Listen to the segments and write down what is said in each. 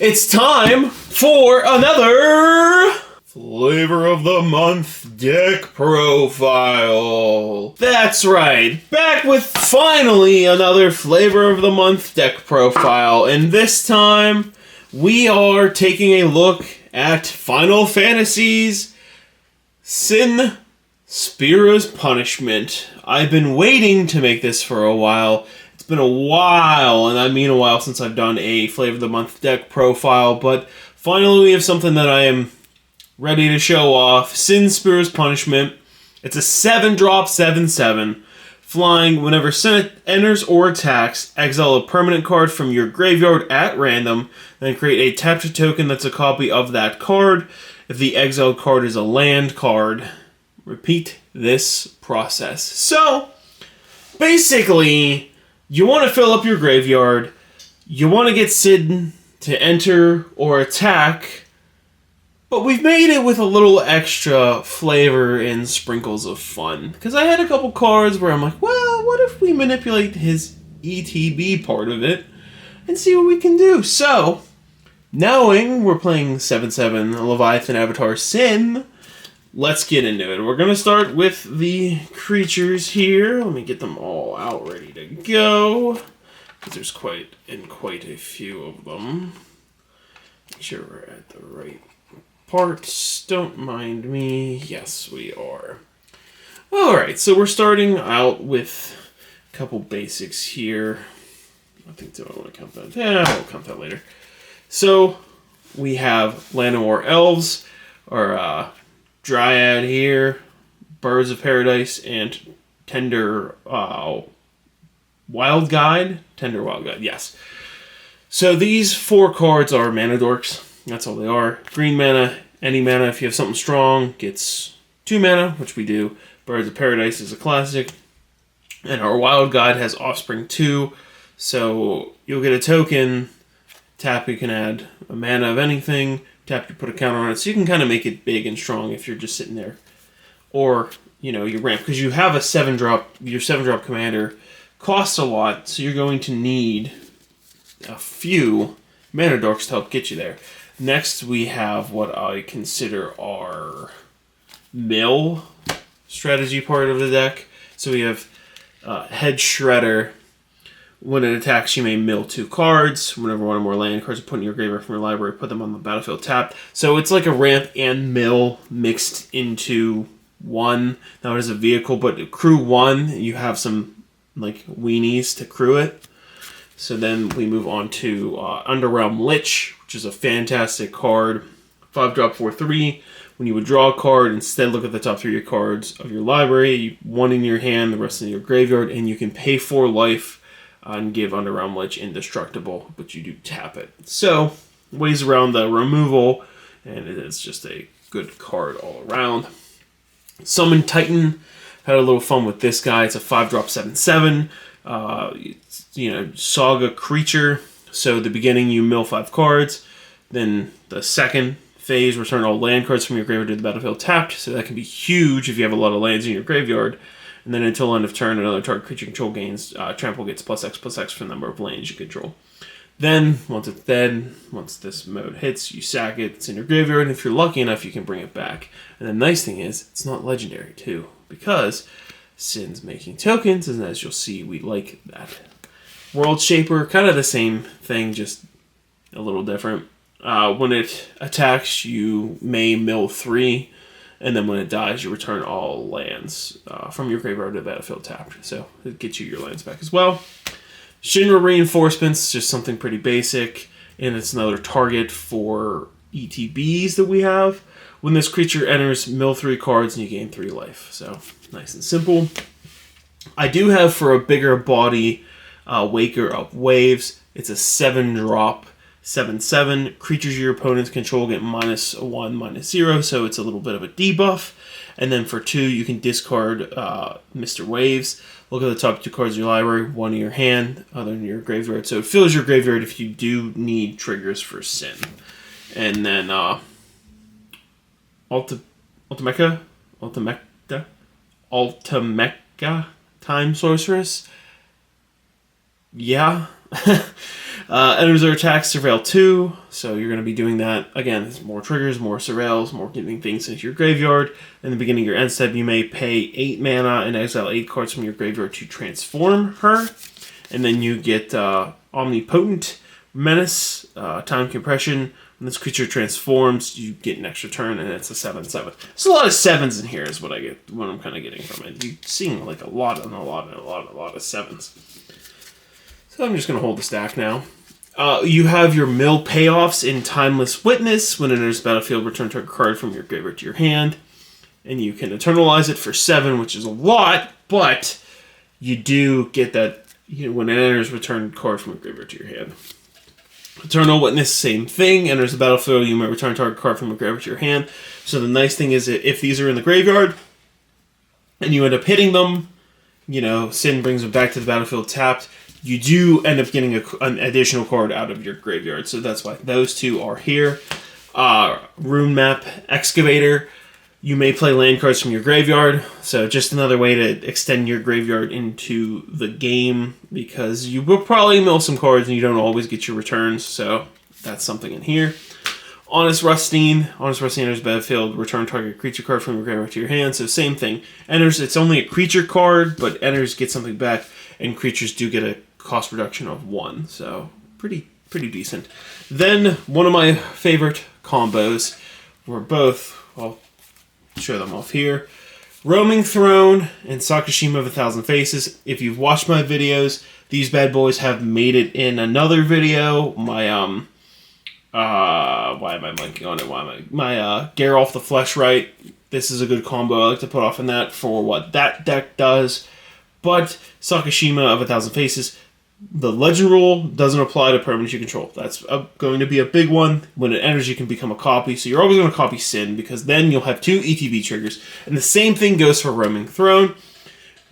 It's time for another Flavor of the Month deck profile. That's right, back with finally another Flavor of the Month deck profile, and this time we are taking a look at Final Fantasy's Sin Spira's Punishment. I've been waiting to make this for a while. It's been a while, and I mean a while, since I've done a Flavor of the Month deck profile, but finally we have something that I am ready to show off. Sin Spira's Punishment. It's a 7-drop 7/7. Flying, whenever Sin enters or attacks, exile a permanent card from your graveyard at random, then create a tap-to token that's a copy of that card. If the exiled card is a land card, repeat this process. So, basically, you want to fill up your graveyard, you want to get Sin to enter or attack, but we've made it with a little extra flavor and sprinkles of fun. Because I had a couple cards where I'm like, well, what if we manipulate his ETB part of it and see what we can do? So, knowing we're playing 7/7 Leviathan Avatar Sin, let's get into it. We're going to start with the creatures here. Let me get them all out ready to go, because there's quite a few of them. Make sure we're at the right parts. Don't mind me. Yes, we are. Alright, so we're starting out with a couple basics here. I think, do I want to count that? Yeah, I'll count that later. So, we have Llanowar Elves, our Dryad here, Birds of Paradise, and Tender Wild Guide. Tender Wild Guide, yes. So these 4 cards are mana dorks. That's all they are. Green mana, any mana. If you have something strong, gets 2 mana, which we do. Birds of Paradise is a classic. And our Wild Guide has Offspring 2. So you'll get a token. Tap, you can add a mana of anything. Tap, you put a counter on it. So you can kind of make it big and strong if you're just sitting there. Or, you know, you ramp. Because you have a 7-drop. Your 7-drop commander costs a lot. So you're going to need a few mana dorks to help get you there. Next, we have what I consider our mill strategy part of the deck. So we have Head Shredder. When it attacks, you may mill 2 cards. Whenever one or more land cards are put in your graveyard from your library, put them on the battlefield tapped. So it's like a ramp and mill mixed into one. Now it is a vehicle, but crew 1, you have some like weenies to crew it. So then we move on to Underrealm Lich, which is a fantastic card. 5-drop 4/3. When you would draw a card, instead look at the top 3 cards of your library. 1 in your hand, the rest in your graveyard, and you can pay 4 life and give Underrealm Lich indestructible, but you do tap it. So, ways around the removal, and it is just a good card all around. Summon Titan. Had a little fun with this guy. It's a 5-drop 7/7. Saga creature. So the beginning you mill 5 cards. Then the second phase, return all land cards from your graveyard to the battlefield tapped. So that can be huge if you have a lot of lands in your graveyard. And then until end of turn, another target creature control gains trample gets +X/+X for the number of lands you control. Then, once it's dead, once this mode hits, you sack it. It's in your graveyard, and if you're lucky enough, you can bring it back. And the nice thing is, it's not legendary, too, because Sin's making tokens, and as you'll see, we like that. World Shaper, kind of the same thing, just a little different. When it attacks, you may mill 3, and then when it dies, you return all lands from your graveyard to the battlefield tapped. So it gets you your lands back as well. Shinra Reinforcements, just something pretty basic, and it's another target for ETBs that we have. When this creature enters, mill 3 cards and you gain 3 life. So nice and simple. I do have, for a bigger body, Waker Up Waves. It's a 7-drop 7/7. Creatures your opponents control get -1, -0, so it's a little bit of a debuff. And then for 2, you can discard Mr. Waves. Look at the top 2 cards of your library, 1 in your hand, other in your graveyard. So it fills your graveyard if you do need triggers for Sin. And then Ultimeca Time Sorceress. Yeah. Enters or attacks, surveil 2. So you're going to be doing that. Again, there's more triggers, more surveils, more getting things into your graveyard. In the beginning of your end step, you may pay 8 mana and exile 8 cards from your graveyard to transform her. And then you get Omnipotent Menace, Time Compression. When this creature transforms, you get an extra turn, and it's a 7/7. There's a lot of 7s in here, is what I'm kind of getting from it. You're seeing like a lot of 7s. So I'm just going to hold the stack now. You have your mill payoffs in Timeless Witness. When it enters the battlefield, return target card from your graveyard to your hand. And you can eternalize it for 7, which is a lot, but you do get that when it enters, return card from your graveyard to your hand. Eternal Witness, same thing. Enters the battlefield, you may return target card from your graveyard to your hand. So the nice thing is that if these are in the graveyard and you end up hitting them, Sin brings them back to the battlefield tapped, you do end up getting an additional card out of your graveyard. So that's why those two are here. Rune Map Excavator. You may play land cards from your graveyard, so just another way to extend your graveyard into the game, because you will probably mill some cards and you don't always get your returns, so that's something in here. Honest Rustine enters battlefield, return target creature card from your graveyard to your hand, so same thing. Enters, it's only a creature card, but enters, get something back, and creatures do get a cost reduction of 1, so pretty decent. Then, one of my favorite combos were both, well, show them off here. Roaming Throne and Sakashima of 1,000 Faces. If you've watched my videos, these bad boys have made it in another video. My why am I blanking on it? My Geralt the Fleshright. This is a good combo. I like to put off in that for what that deck does. But Sakashima of 1,000 Faces, the legend rule doesn't apply to permanents you control. That's going to be a big one. When it enters, you can become a copy. So you're always going to copy Sin, because then you'll have 2 ETB triggers. And the same thing goes for Roaming Throne.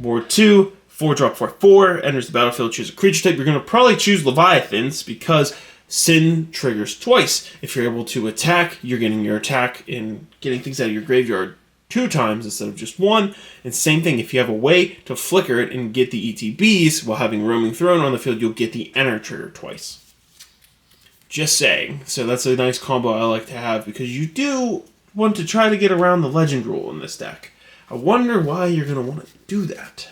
Board 2, 4-drop 4/4, enters the battlefield, choose a creature type. You're going to probably choose Leviathans, because Sin triggers twice. If you're able to attack, you're getting your attack and getting things out of your graveyard 2 times instead of just 1. And same thing, if you have a way to flicker it and get the ETBs while having Roaming Throne on the field, you'll get the enter trigger twice. Just saying. So that's a nice combo I like to have, because you do want to try to get around the legend rule in this deck. I wonder why you're going to want to do that.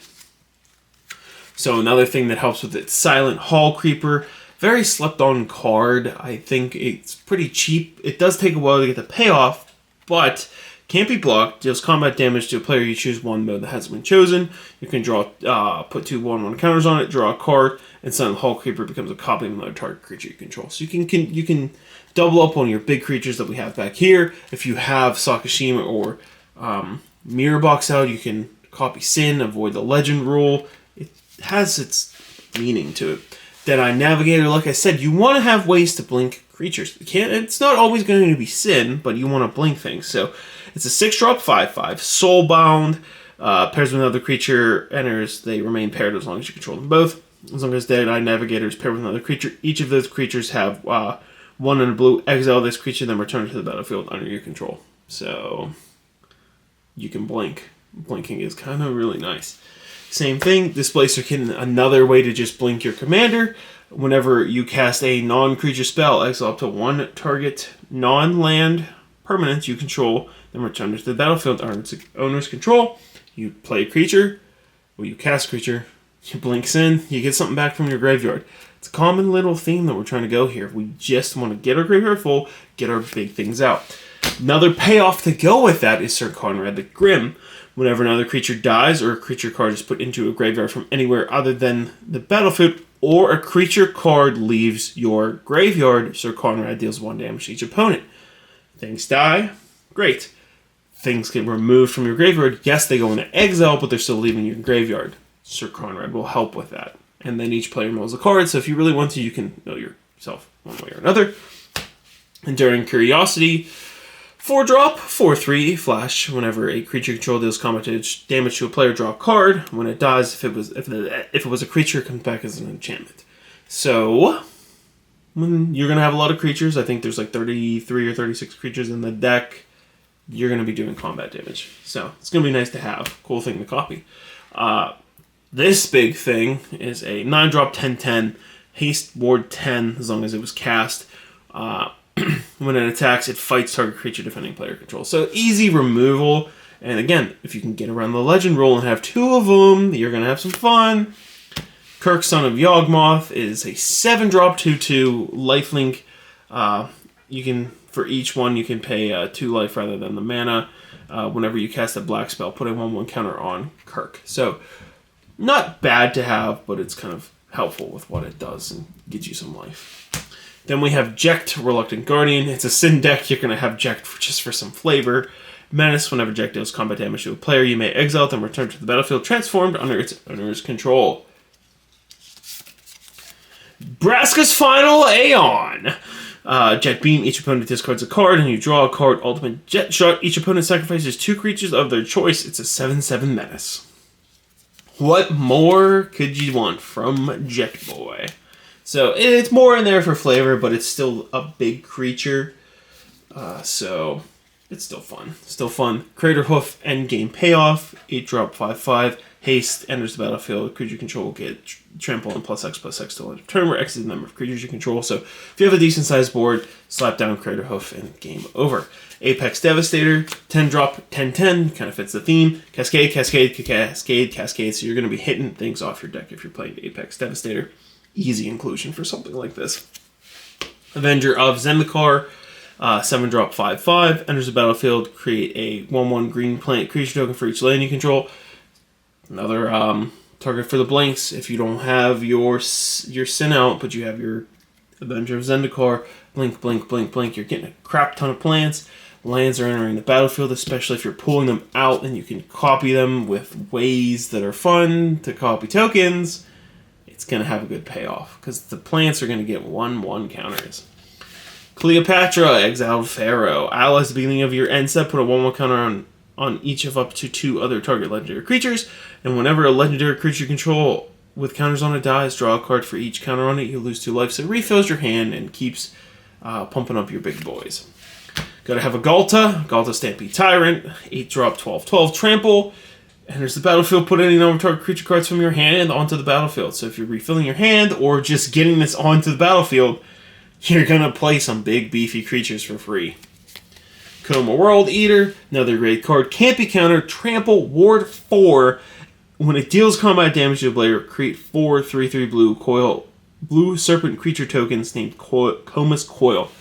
So another thing that helps with it, Silent Hall Creeper. Very slept on card. I think it's pretty cheap. It does take a while to get the payoff, but can't be blocked. Deals combat damage to a player. You choose one mode that hasn't been chosen. You can draw, put 2 1/1 counters on it, draw a card, and Silent Hall Creeper becomes a copy of another target creature you control. So you can double up on your big creatures that we have back here. If you have Sakashima or Mirror Box out, you can copy Sin, avoid the legend rule. It has its meaning to it. Deadeye Navigator, like I said, you want to have ways to blink creatures. It's not always going to be Sin, but you want to blink things. So it's a 6-drop 5/5, Soulbound, pairs with another creature, enters, they remain paired as long as you control them both. As long as Deadeye Navigator is paired with another creature, each of those creatures have 1 and a blue, exile this creature, then return it to the battlefield under your control. So you can blink. Blinking is kind of really nice. Same thing, Displacer can, another way to just blink your commander. Whenever you cast a non-creature spell, exile up to 1 target non-land permanent you control, then return it to the battlefield under its owner's control. You play a creature, or you cast a creature, you blink Sin, you get something back from your graveyard. It's a common little theme that we're trying to go here. We just want to get our graveyard full, get our big things out. Another payoff to go with that is Sir Conrad the Grim. Whenever another creature dies or a creature card is put into a graveyard from anywhere other than the battlefield, or a creature card leaves your graveyard, Sir Conrad deals 1 damage to each opponent. Things die, great. Things get removed from your graveyard. Yes, they go into exile, but they're still leaving your graveyard. Sir Conrad will help with that. And then each player mills a card, so if you really want to, you can mill yourself one way or another. Enduring Curiosity, 4-drop, 4/3, flash. Whenever a creature control deals combat damage to a player, draw a card. When it dies, if it was a creature, it comes back as an enchantment. So when you're gonna have a lot of creatures, I think there's like 33 or 36 creatures in the deck, you're gonna be doing combat damage. So it's gonna be nice to have. Cool thing to copy. This big thing is a 9-drop 10/10 Haste ward 10 as long as it was cast. When it attacks, it fights target creature defending player control. So easy removal. And again, if you can get around the legend roll and have 2 of them, you're going to have some fun. Kirk, Son of Yawgmoth is a 7-drop 2/2 lifelink. You can, for each one, you can pay 2 life rather than the mana. Whenever you cast a black spell, put a 1/1 counter on Kirk. So, not bad to have, but it's kind of helpful with what it does and gets you some life. Then we have Jekt, Reluctant Guardian. It's a Sin deck. You're going to have Jekt just for some flavor. Menace, whenever Jekt deals combat damage to a player, you may exile them, return to the battlefield transformed under its owner's control. Braska's Final Aeon. Jet Beam, each opponent discards a card and you draw a card. Ultimate Jet Shot, each opponent sacrifices 2 creatures of their choice. It's a 7/7 menace. What more could you want from Jet Boy? So it's more in there for flavor, but it's still a big creature. So it's still fun. Still fun. Crater Hoof, endgame payoff. 8-drop 5/5. Haste, enters the battlefield. Creature control will get trample and +X/+X till end of turn, where X is the number of creatures you control. So if you have a decent sized board, slap down Crater Hoof and game over. Apex Devastator, 10-drop 10/10, kind of fits the theme. Cascade, Cascade, Cascade, Cascade. So you're going to be hitting things off your deck if you're playing Apex Devastator. Easy inclusion for something like this. Avenger of Zendikar, 7-drop 5/5, enters the battlefield, create a 1/1 green plant creature token for each land you control. Another target for the blanks. If you don't have your Sin out, but you have your Avenger of Zendikar, blink, blink, blink, blink, you're getting a crap ton of plants. Lands are entering the battlefield, especially if you're pulling them out and you can copy them with ways that are fun to copy tokens. It's going to have a good payoff because the plants are going to get 1/1 counters. Cleopatra, Exiled Pharaoh. Allies at the beginning of your end step, put a 1/1 counter on each of up to 2 other target legendary creatures, and whenever a legendary creature you control with counters on it dies, draw a card for each counter on it, you lose 2 life, so it refills your hand and keeps pumping up your big boys. Gotta have a Galta Stampede Tyrant, 8-drop 12/12 trample, enters the battlefield, put any number of target creature cards from your hand onto the battlefield. So if you're refilling your hand or just getting this onto the battlefield, you're gonna play some big beefy creatures for free. Coma World Eater, another great card. Can't be countered. Trample, ward 4. When it deals combat damage to a player, create 4 3/3 blue serpent creature tokens named Coma's Coil.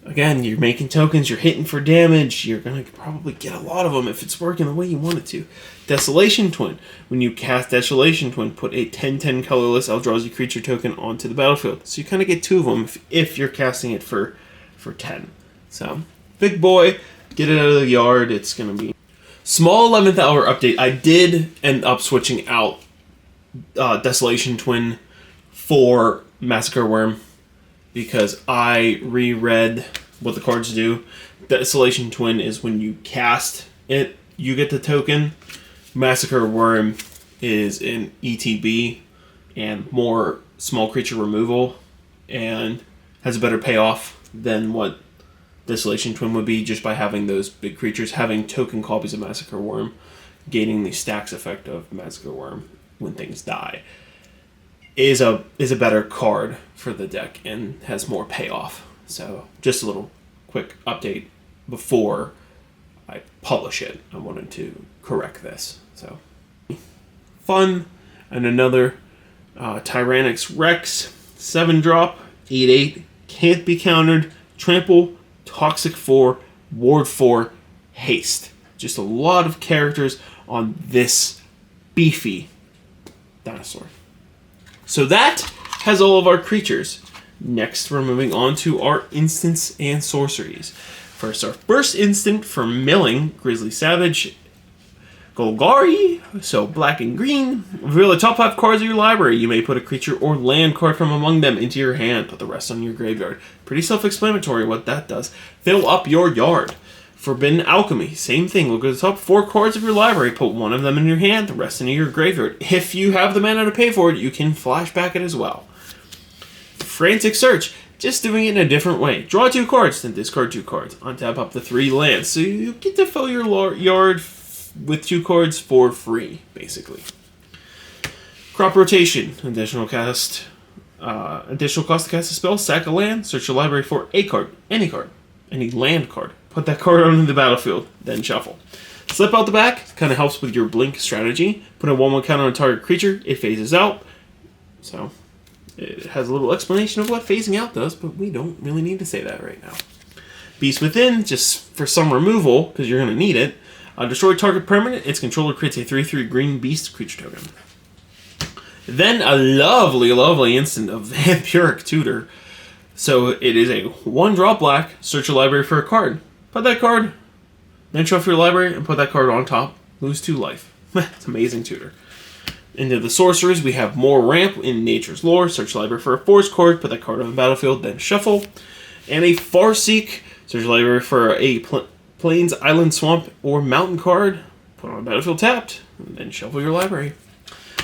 Again, you're making tokens, you're hitting for damage, you're going to probably get a lot of them if it's working the way you want it to. Desolation Twin. When you cast Desolation Twin, put a 10/10 colorless Eldrazi creature token onto the battlefield. So you kind of get 2 of them if you're casting it for 10. So, big boy, get it out of the yard, it's going to be... Small 11th hour update. I did end up switching out Desolation Twin for Massacre Worm because I reread what the cards do. Desolation Twin is when you cast it, you get the token. Massacre Worm is in ETB and more small creature removal and has a better payoff than what Desolation Twin would be just by having those big creatures, having token copies of Massacre Worm, gaining the stacks effect of Massacre Worm when things die, is a better card for the deck and has more payoff. So just a little quick update before I publish it. I wanted to correct this. So fun. And another Tyrannix Rex, 7-drop, 8/8, can't be countered, trample, Toxic 4, Ward 4, Haste. Just a lot of characters on this beefy dinosaur. So that has all of our creatures. Next, we're moving on to our instants and sorceries. First, our first instant for milling, Grizzly Savage, Golgari, so black and green. Reveal the top 5 cards of your library. You may put a creature or land card from among them into your hand. Put the rest on your graveyard. Pretty self-explanatory what that does. Fill up your yard. Forbidden Alchemy, same thing. Look at the top 4 cards of your library. Put one of them in your hand, the rest in your graveyard. If you have the mana to pay for it, you can flashback it as well. Frantic Search, just doing it in a different way. Draw 2 cards, then discard 2 cards. Untap up to 3 lands. So you get to fill your yard with 2 cards for free, basically. Crop Rotation, additional cast Additional cost to cast a spell, sack a land, search your library for a card, any land card. Put that card onto the battlefield, then shuffle. Slip out the back, kind of helps with your blink strategy. Put a 1/1 counter on a target creature, it phases out. So, it has a little explanation of what phasing out does, but we don't really need to say that right now. Beast Within, just for some removal, because you're going to need it. Destroy target permanent, its controller creates a 3/3 green beast creature token. Then a lovely, lovely instant of Vampiric Tutor. So it is a 1-drop black, search your library for a card. Put that card, then shuffle your library and put that card on top. Lose 2 life. It's amazing tutor. Into the sorceries, we have more ramp in Nature's Lore. Search your library for a forest card, put that card on the battlefield, then shuffle. And a Farseek, search your library for a plains, island, swamp, or mountain card. Put on the battlefield tapped, and then shuffle your library.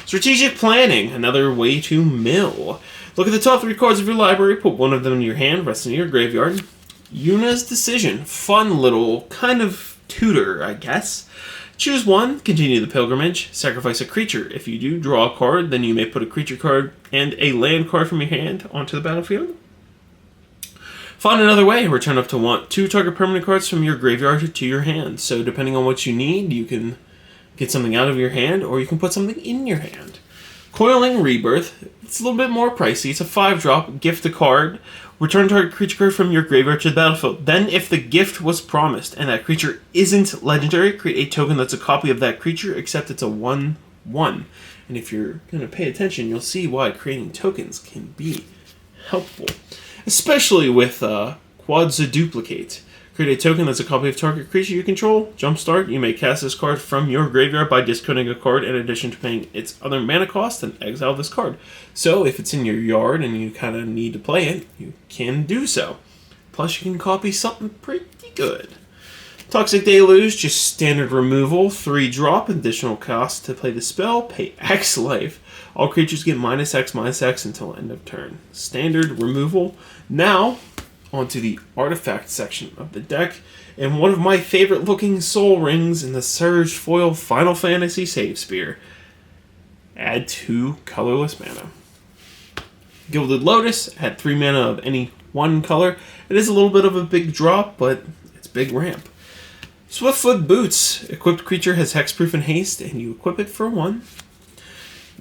Strategic Planning, another way to mill. Look at the top 3 cards of your library, put one of them in your hand, rest in your graveyard. Yuna's Decision, fun little kind of tutor, I guess. Choose one, continue the pilgrimage, sacrifice a creature. If you do, draw a card, then you may put a creature card and a land card from your hand onto the battlefield. Find another way, return up to 2 target permanent cards from your graveyard to your hand. So depending on what you need, you can get something out of your hand, or you can put something in your hand. Coiling Rebirth, it's a little bit more pricey. It's a 5-drop, gift a card, return target creature card from your graveyard to the battlefield. Then if the gift was promised and that creature isn't legendary, create a token that's a copy of that creature, except it's a 1/1. And if you're going to pay attention, you'll see why creating tokens can be helpful. Especially with Quadzaduplicate. Create a token that's a copy of target creature you control. Jumpstart, you may cast this card from your graveyard by discarding a card in addition to paying its other mana cost and exile this card. So if it's in your yard and you kind of need to play it, you can do so. Plus you can copy something pretty good. Toxic Deluge, just standard removal, 3-drop, additional cost to play the spell, pay X life. All creatures get -X until end of turn. Standard removal. Now, onto the artifact section of the deck, and one of my favorite looking soul rings in the Surge Foil Final Fantasy Save Spear. Add 2 colorless mana. Gilded Lotus, add 3 mana of any one color. It is a little bit of a big drop, but it's big ramp. Swiftfoot Boots, equipped creature has hexproof and haste, and you equip it for 1.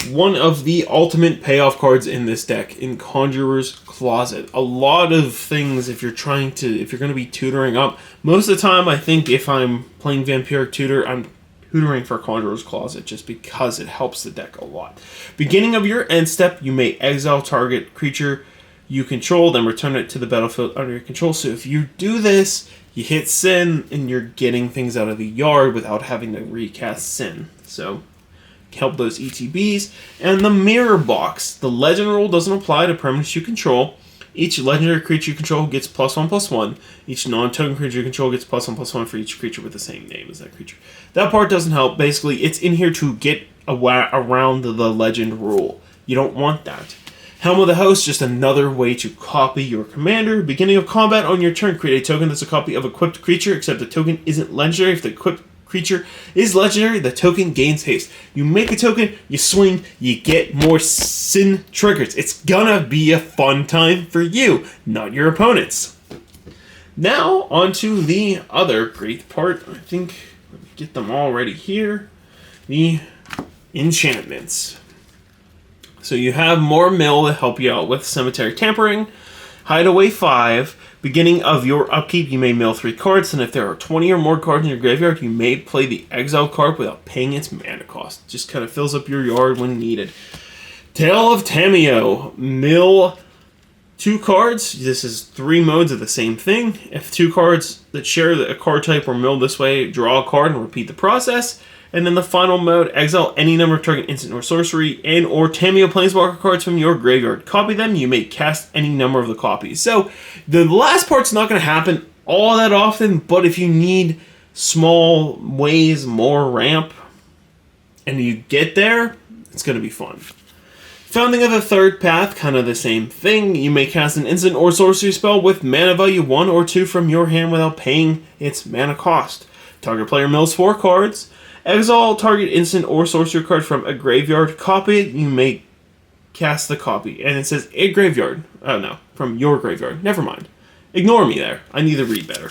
One of the ultimate payoff cards in this deck, in Conjurer's Closet. A lot of things if you're going to be tutoring up. Most of the time, I think if I'm playing Vampiric Tutor, I'm tutoring for Conjurer's Closet just because it helps the deck a lot. Beginning of your end step, you may exile target creature you control, then return it to the battlefield under your control. So if you do this, you hit Sin, and you're getting things out of the yard without having to recast Sin. So help those ETBs. And the Mirror Box. The legend rule doesn't apply to permanents you control. Each legendary creature you control gets +1/+1. Each non-token creature you control gets +1/+1 for each creature with the same name as that creature. That part doesn't help. Basically, it's in here to get around the legend rule. You don't want that. Helm of the Host, just another way to copy your commander. Beginning of combat, on your turn, create a token that's a copy of equipped creature, except the token isn't legendary. If the equipped creature is legendary, the token gains haste. You make a token, you swing, you get more Sin triggers. It's gonna be a fun time for you, not your opponents. Now, on to the other great part. I think let me get them all ready here. The enchantments. So you have more mill to help you out with Cemetery Tampering, Hideaway 5. Beginning of your upkeep, you may mill 3 cards, and if there are 20 or more cards in your graveyard, you may play the exile card without paying its mana cost. Just kind of fills up your yard when needed. Tale of Tameo. Mill 2 cards. This is 3 modes of the same thing. If 2 cards that share a card type were milled this way, draw a card and repeat the process. And then the final mode, exile any number of target instant or sorcery and or Tameo Planeswalker cards from your graveyard. Copy them, you may cast any number of the copies. So, the last part's not going to happen all that often, but if you need small ways, more ramp, and you get there, it's going to be fun. Founding of the Third Path, kind of the same thing. You may cast an instant or sorcery spell with mana value 1 or 2 from your hand without paying its mana cost. Target player mills 4 cards. Exile target instant or sorcery card from a graveyard. Copy it. You may cast the copy. And it says a graveyard. Oh no, from your graveyard. Never mind. Ignore me there. I need to read better.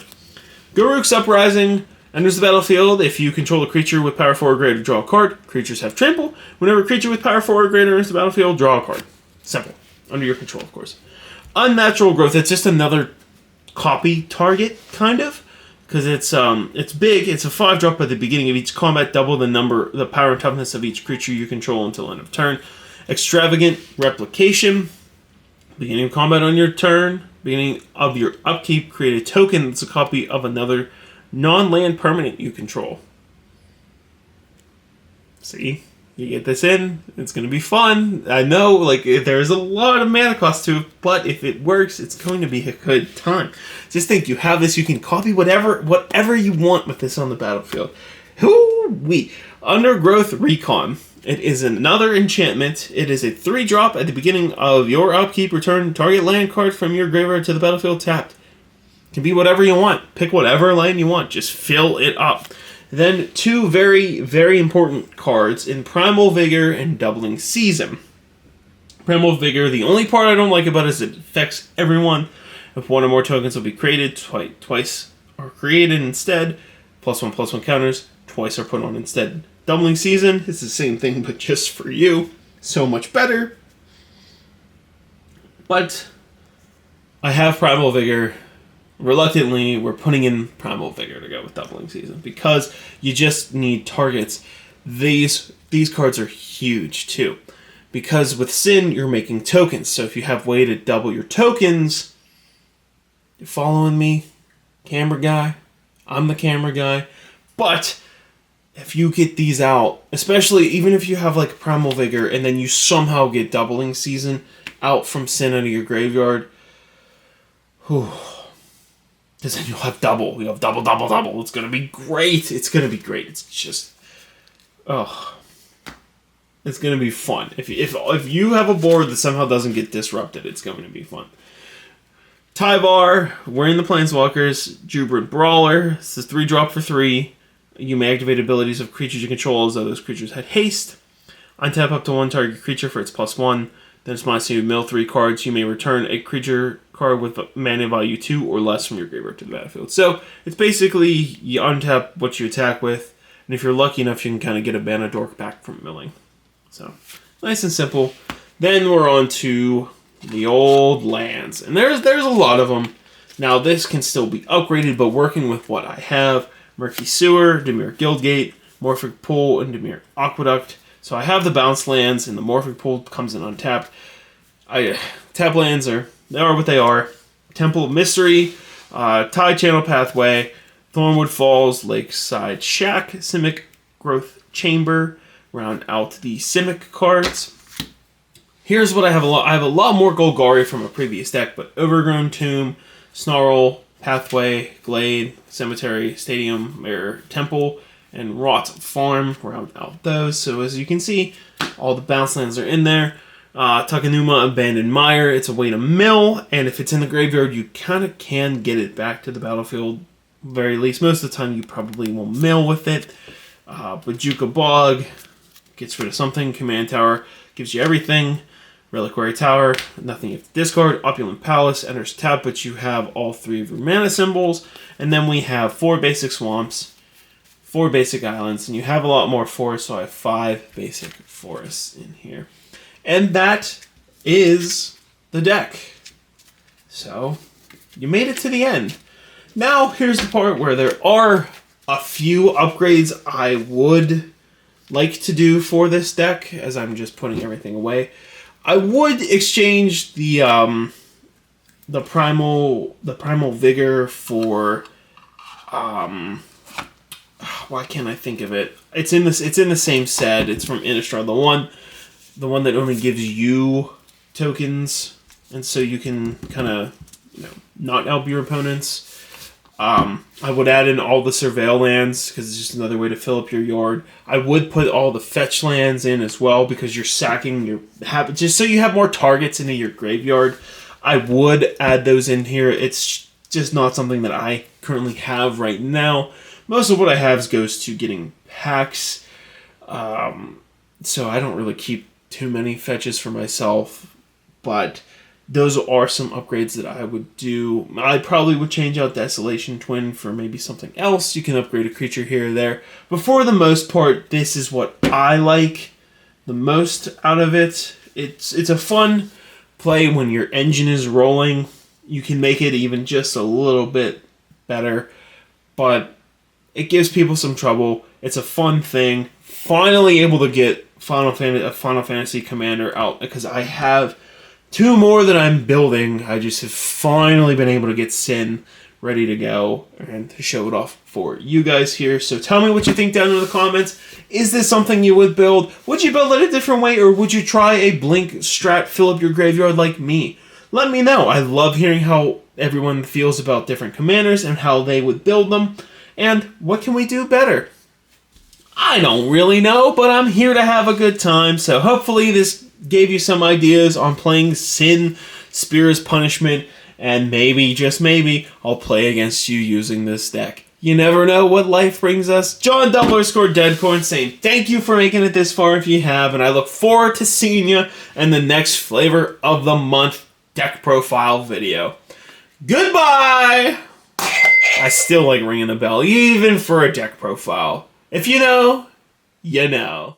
Garruk's Uprising enters the battlefield. If you control a creature with power 4 or greater, draw a card. Creatures have trample. Whenever a creature with power 4 or greater enters the battlefield, draw a card. Simple. Under your control, of course. Unnatural Growth. It's just another copy target, kind of. Because it's big. It's a 5-drop at the beginning of each combat. Double the power and toughness of each creature you control until end of turn. Extravagant Replication. Beginning of combat on your turn. Beginning of your upkeep, create a token that's a copy of another non-land permanent you control. See? You get this in, it's going to be fun. I know, like, there's a lot of mana cost to it, but if it works, it's going to be a good time. Just think, you have this, you can copy whatever you want with this on the battlefield. Hoo-wee! Undergrowth Recon. It is another enchantment. It is a 3-drop at the beginning of your upkeep. Return target land card from your graveyard to the battlefield tapped. It can be whatever you want. Pick whatever land you want. Just fill it up. Then 2 very, very important cards in Primal Vigor and Doubling Season. Primal Vigor, the only part I don't like about it is it affects everyone. If 1 or more tokens will be created, twice are created instead. +1/+1 counters, twice are put on instead. Doubling Season is the same thing, but just for you. So much better. But I have Primal Vigor. Reluctantly, we're putting in Primal Vigor to go with Doubling Season because you just need targets. These cards are huge too, because with Sin you're making tokens. So if you have way to double your tokens, you're following me, camera guy. I'm the camera guy. But if you get these out, especially even if you have like Primal Vigor and then you somehow get Doubling Season out from Sin out of your graveyard, whew. Because then you'll have double. You'll have double. It's going to be great. It's going to be great. It's just... oh. It's going to be fun. If you have a board that somehow doesn't get disrupted, it's going to be fun. Tyvar, Wearing the Planeswalkers, Jubilant Brawler. This is 3-drop for 3. You may activate abilities of creatures you control as though those creatures had haste. Untap up to 1 target creature for its +1. Then it's minus 2, mill 3 cards. You may return a creature card with mana value 2 or less from your graveyard to the battlefield. So it's basically you untap what you attack with, and if you're lucky enough, you can kind of get a mana dork back from milling. So nice and simple. Then we're on to the old lands, and there's a lot of them. Now this can still be upgraded, but working with what I have: Murky Sewer, Dimir Guildgate, Morphic Pool, and Dimir Aqueduct. So I have the bounce lands, and the Morphic Pool comes in untapped. Tap lands they are what they are. Temple of Mystery, Tide Channel Pathway, Thornwood Falls, Lakeside Shack, Simic Growth Chamber. Round out the Simic cards. Here's what I have I have a lot more Golgari from a previous deck, but Overgrown Tomb, Snarl, Pathway, Glade, Cemetery, Stadium, or Temple, and Rot Farm. Round out those. So as you can see, all the bounce lands are in there. Takanuma, Abandoned Mire. It's a way to mill, and if it's in the graveyard, you kind of can get it back to the battlefield. Very least, most of the time, you probably will mill with it. Bajuka Bog gets rid of something. Command Tower gives you everything. Reliquary Tower, nothing you have to discard. Opulent Palace enters tap, but you have all 3 of your mana symbols. And then we have 4 basic swamps, 4 basic islands, and you have a lot more forests, so I have 5 basic forests in here. And that is the deck. So, you made it to the end. Now, here's the part where there are a few upgrades I would like to do for this deck, as I'm just putting everything away. I would exchange the primal vigor for why can't I think of it? It's in the same set. It's from Innistrad. The one that only gives you tokens, and so you can kind of not help your opponents. I would add in all the Surveil lands, because it's just another way to fill up your yard. I would put all the fetch lands in as well, because you're sacking your habit, just so you have more targets into your graveyard. I would add those in here. It's just not something that I currently have right now. Most of what I have goes to getting packs, so I don't really keep too many fetches for myself, but those are some upgrades that I would do. I probably would change out Desolation Twin for maybe something else. You can upgrade a creature here or there. But for the most part, this is what I like the most out of it. It's a fun play when your engine is rolling. You can make it even just a little bit better, but it gives people some trouble. It's a fun thing. Finally able to get Final Fantasy Commander out, because I have 2 more that I'm building. I just have finally been able to get Sin ready to go and to show it off for you guys here. So tell me what you think down in the comments. Is this something you would build? Would you build it a different way, or would you try a Blink strat, fill up your graveyard like me? Let me know. I love hearing how everyone feels about different commanders and how they would build them. And what can we do better? I don't really know, but I'm here to have a good time. So hopefully this gave you some ideas on playing Sin, Spira's Punishment, and maybe, just maybe, I'll play against you using this deck. You never know what life brings us. John _Deadcorn saying thank you for making it this far if you have, and I look forward to seeing you in the next Flavor of the Month deck profile video. Goodbye! I still like ringing the bell, even for a deck profile. If you know, you know.